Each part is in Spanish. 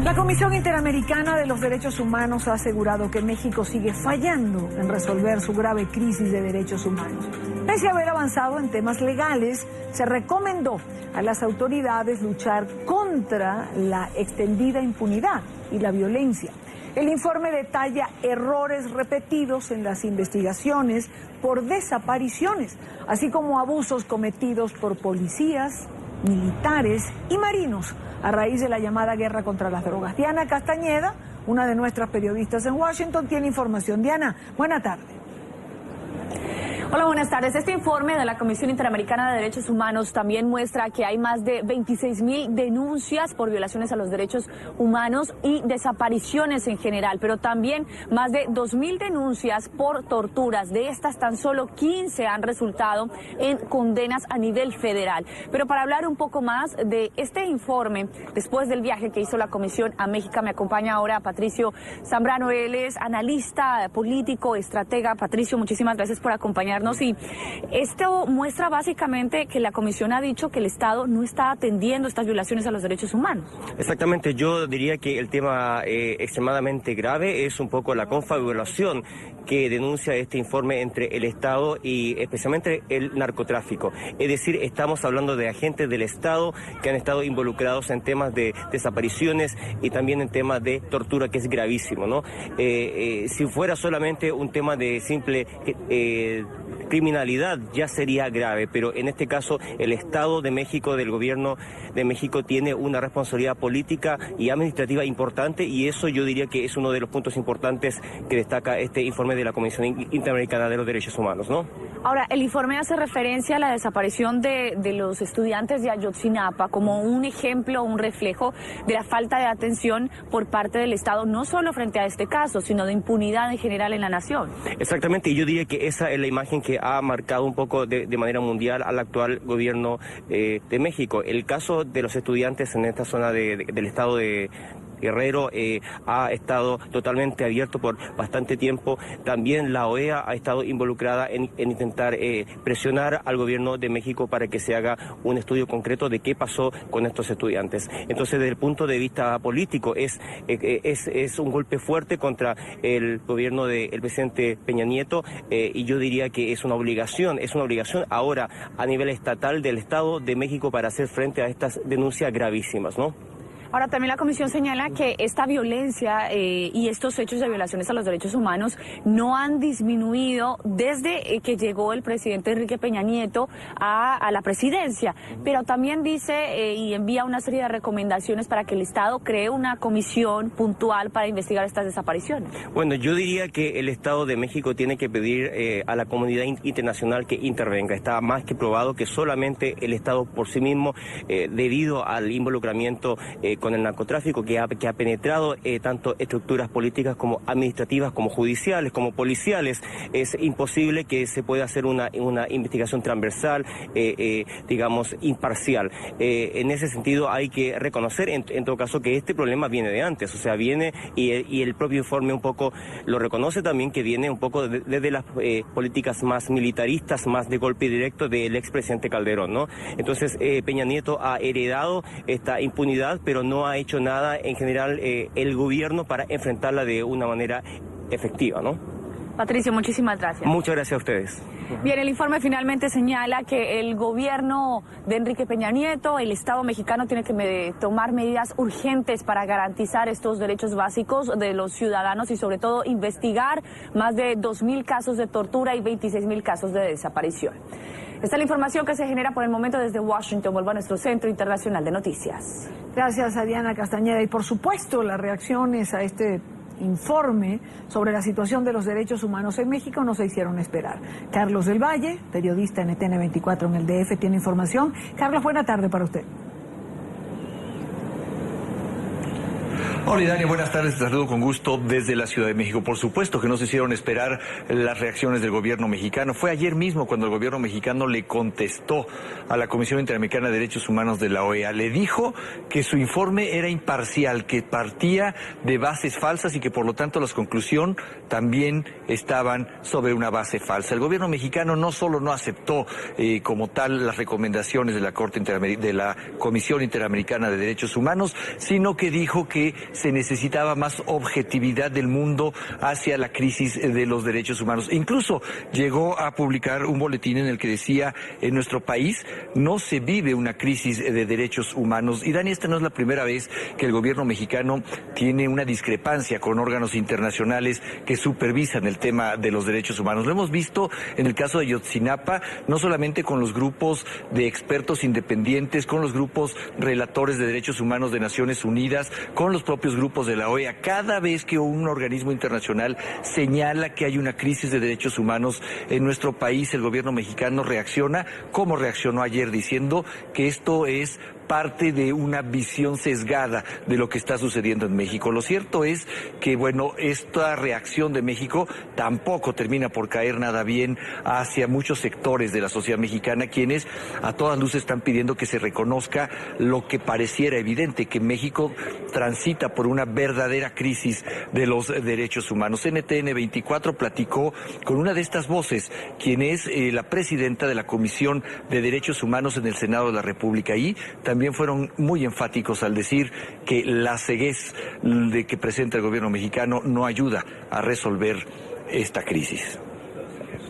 La Comisión Interamericana de los Derechos Humanos ha asegurado que México sigue fallando en resolver su grave crisis de derechos humanos. Pese a haber avanzado en temas legales, se recomendó a las autoridades luchar contra la extendida impunidad y la violencia. El informe detalla errores repetidos en las investigaciones por desapariciones, así como abusos cometidos por policías, militares y marinos a raíz de la llamada guerra contra las drogas. Diana Castañeda, una de nuestras periodistas en Washington, tiene información. Diana, buena tarde. Hola, buenas tardes. Este informe de la Comisión Interamericana de Derechos Humanos también muestra que hay más de 26,000 denuncias por violaciones a los derechos humanos y desapariciones en general, pero también más de 2,000 denuncias por torturas. De estas, tan solo 15 han resultado en condenas a nivel federal. Pero para hablar un poco más de este informe, después del viaje que hizo la Comisión a México, me acompaña ahora Patricio Zambrano. Él es analista político, estratega. Patricio, muchísimas gracias por acompañarnos. Y esto muestra básicamente que la Comisión ha dicho que el Estado no está atendiendo estas violaciones a los derechos humanos. Exactamente, yo diría que el tema extremadamente grave es un poco la confabulación que denuncia este informe entre el Estado y especialmente el narcotráfico. Es decir, estamos hablando de agentes del Estado que han estado involucrados en temas de desapariciones y también en temas de tortura, que es gravísimo, ¿no? Si fuera solamente un tema de simple criminalidad ya sería grave, pero en este caso el Estado de México, del gobierno de México, tiene una responsabilidad política y administrativa importante, y eso yo diría que es uno de los puntos importantes que destaca este informe de la Comisión Interamericana de los Derechos Humanos, ¿no? Ahora, el informe hace referencia a la desaparición de los estudiantes de Ayotzinapa como un ejemplo, un reflejo de la falta de atención por parte del Estado, no solo frente a este caso, sino de impunidad en general en la nación. Exactamente, y yo diría que esa es la imagen que ha marcado un poco de manera mundial al actual gobierno de México. El caso de los estudiantes en esta zona del estado de Guerrero ha estado totalmente abierto por bastante tiempo. También la OEA ha estado involucrada en intentar presionar al gobierno de México para que se haga un estudio concreto de qué pasó con estos estudiantes. Entonces, desde el punto de vista político, es un golpe fuerte contra el gobierno del presidente Peña Nieto, y yo diría que es una obligación ahora a nivel estatal del Estado de México para hacer frente a estas denuncias gravísimas, ¿no? Ahora, también la Comisión señala que esta violencia y estos hechos de violaciones a los derechos humanos no han disminuido desde que llegó el presidente Enrique Peña Nieto a la presidencia, pero también dice y envía una serie de recomendaciones para que el Estado cree una comisión puntual para investigar estas desapariciones. Bueno, yo diría que el Estado de México tiene que pedir a la comunidad internacional que intervenga. Está más que probado que solamente el Estado por sí mismo, debido al involucramiento con el narcotráfico que ha penetrado tanto estructuras políticas como administrativas, como judiciales, como policiales, es imposible que se pueda hacer una investigación transversal, digamos, imparcial. En ese sentido hay que reconocer en todo caso que este problema viene de antes, o sea, viene y el propio informe un poco lo reconoce también, que viene un poco desde las políticas más militaristas, más de golpe directo del expresidente Calderón, ¿no? Entonces Peña Nieto ha heredado esta impunidad, pero no ha hecho nada en general el gobierno para enfrentarla de una manera efectiva, ¿no? Patricio, muchísimas gracias. Muchas gracias a ustedes. Bien, el informe finalmente señala que el gobierno de Enrique Peña Nieto, el Estado mexicano, tiene que tomar medidas urgentes para garantizar estos derechos básicos de los ciudadanos y sobre todo investigar más de 2,000 casos de tortura y 26,000 casos de desaparición. Esta es la información que se genera por el momento desde Washington. Vuelvo a nuestro Centro Internacional de Noticias. Gracias a Diana Castañeda. Y por supuesto, las reacciones a este informe sobre la situación de los derechos humanos en México no se hicieron esperar. Carlos del Valle, periodista en ETN 24 en el DF, tiene información. Carlos, buena tarde para usted. Hola, Dani, buenas tardes, te saludo con gusto desde la Ciudad de México. Por supuesto que no se hicieron esperar las reacciones del gobierno mexicano. Fue ayer mismo cuando el gobierno mexicano le contestó a la Comisión Interamericana de Derechos Humanos de la OEA. Le dijo que su informe era imparcial, que partía de bases falsas y que por lo tanto las conclusiones también estaban sobre una base falsa. El gobierno mexicano no solo no aceptó como tal las recomendaciones de la Comisión Interamericana de Derechos Humanos, sino que dijo que se necesitaba más objetividad del mundo hacia la crisis de los derechos humanos. Incluso llegó a publicar un boletín en el que decía: en nuestro país no se vive una crisis de derechos humanos. Y Dani, esta no es la primera vez que el gobierno mexicano tiene una discrepancia con órganos internacionales que supervisan el tema de los derechos humanos. Lo hemos visto en el caso de Ayotzinapa, no solamente con los grupos de expertos independientes, con los grupos relatores de derechos humanos de Naciones Unidas, con los propios grupos de la OEA. Cada vez que un organismo internacional señala que hay una crisis de derechos humanos en nuestro país, el gobierno mexicano reacciona como reaccionó ayer, diciendo que esto es parte de una visión sesgada de lo que está sucediendo en México. Lo cierto es que, bueno, esta reacción de México tampoco termina por caer nada bien hacia muchos sectores de la sociedad mexicana, quienes a todas luces están pidiendo que se reconozca lo que pareciera evidente, que México transita por una verdadera crisis de los derechos humanos. NTN 24 platicó con una de estas voces, quien es la presidenta de la Comisión de Derechos Humanos en el Senado de la República, y también fueron muy enfáticos al decir que la ceguez de que presenta el gobierno mexicano no ayuda a resolver esta crisis.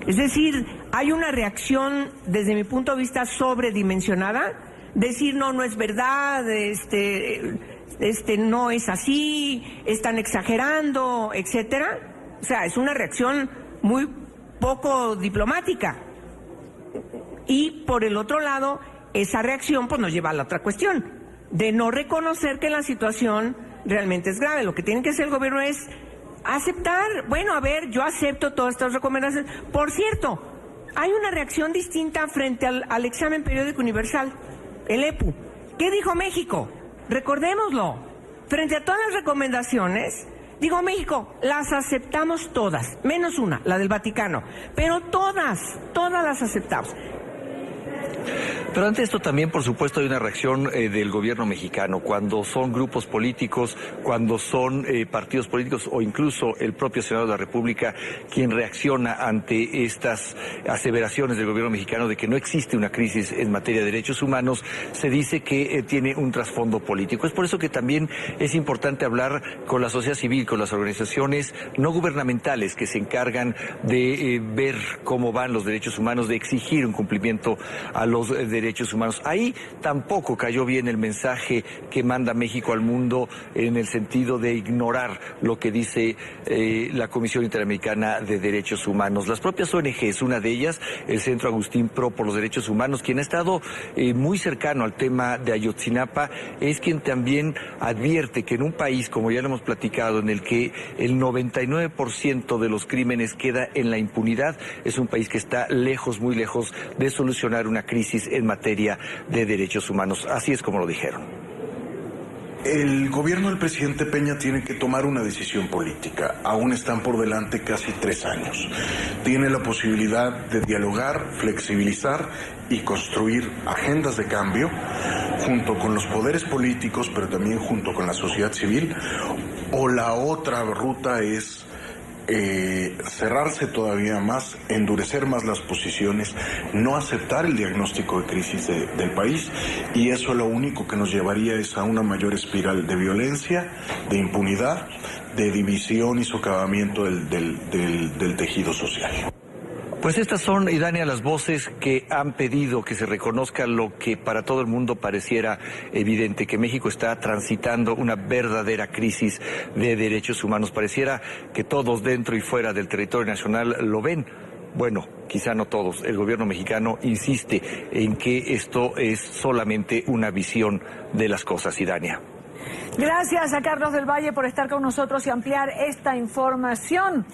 Es decir, hay una reacción, desde mi punto de vista, sobredimensionada. Decir no es verdad, no es así, están exagerando, etcétera. O sea, es una reacción muy poco diplomática. Y por el otro lado, esa reacción pues nos lleva a la otra cuestión, de no reconocer que la situación realmente es grave. Lo que tiene que hacer el gobierno es aceptar, bueno, a ver, yo acepto todas estas recomendaciones. Por cierto, hay una reacción distinta frente al examen periódico universal, el EPU. ¿Qué dijo México? Recordémoslo, frente a todas las recomendaciones, digo, México, las aceptamos todas, menos una, la del Vaticano, pero todas las aceptamos. Pero ante esto también, por supuesto, hay una reacción del gobierno mexicano, cuando son grupos políticos, cuando son partidos políticos o incluso el propio Senado de la República quien reacciona ante estas aseveraciones del gobierno mexicano de que no existe una crisis en materia de derechos humanos. Se dice que tiene un trasfondo político. Es por eso que también es importante hablar con la sociedad civil, con las organizaciones no gubernamentales que se encargan de ver cómo van los derechos humanos, de exigir un cumplimiento a los derechos humanos. Ahí tampoco cayó bien el mensaje que manda México al mundo, en el sentido de ignorar lo que dice la Comisión Interamericana de Derechos Humanos. Las propias ONGs, una de ellas, el Centro Agustín Pro por los Derechos Humanos, quien ha estado muy cercano al tema de Ayotzinapa, es quien también advierte que en un país, como ya lo hemos platicado, en el que el 99% de los crímenes queda en la impunidad, es un país que está lejos, muy lejos de solucionar una crisis en materia de derechos humanos. Así es como lo dijeron. El gobierno del presidente Peña tiene que tomar una decisión política. Aún están por delante casi 3 años. Tiene la posibilidad de dialogar, flexibilizar y construir agendas de cambio junto con los poderes políticos, pero también junto con la sociedad civil. O la otra ruta es cerrarse todavía más, endurecer más las posiciones, no aceptar el diagnóstico de crisis del país, y eso lo único que nos llevaría es a una mayor espiral de violencia, de impunidad, de división y socavamiento del tejido social. Pues estas son, Idania, las voces que han pedido que se reconozca lo que para todo el mundo pareciera evidente, que México está transitando una verdadera crisis de derechos humanos. Pareciera que todos dentro y fuera del territorio nacional lo ven. Bueno, quizá no todos. El gobierno mexicano insiste en que esto es solamente una visión de las cosas, Idania. Gracias a Carlos del Valle por estar con nosotros y ampliar esta información.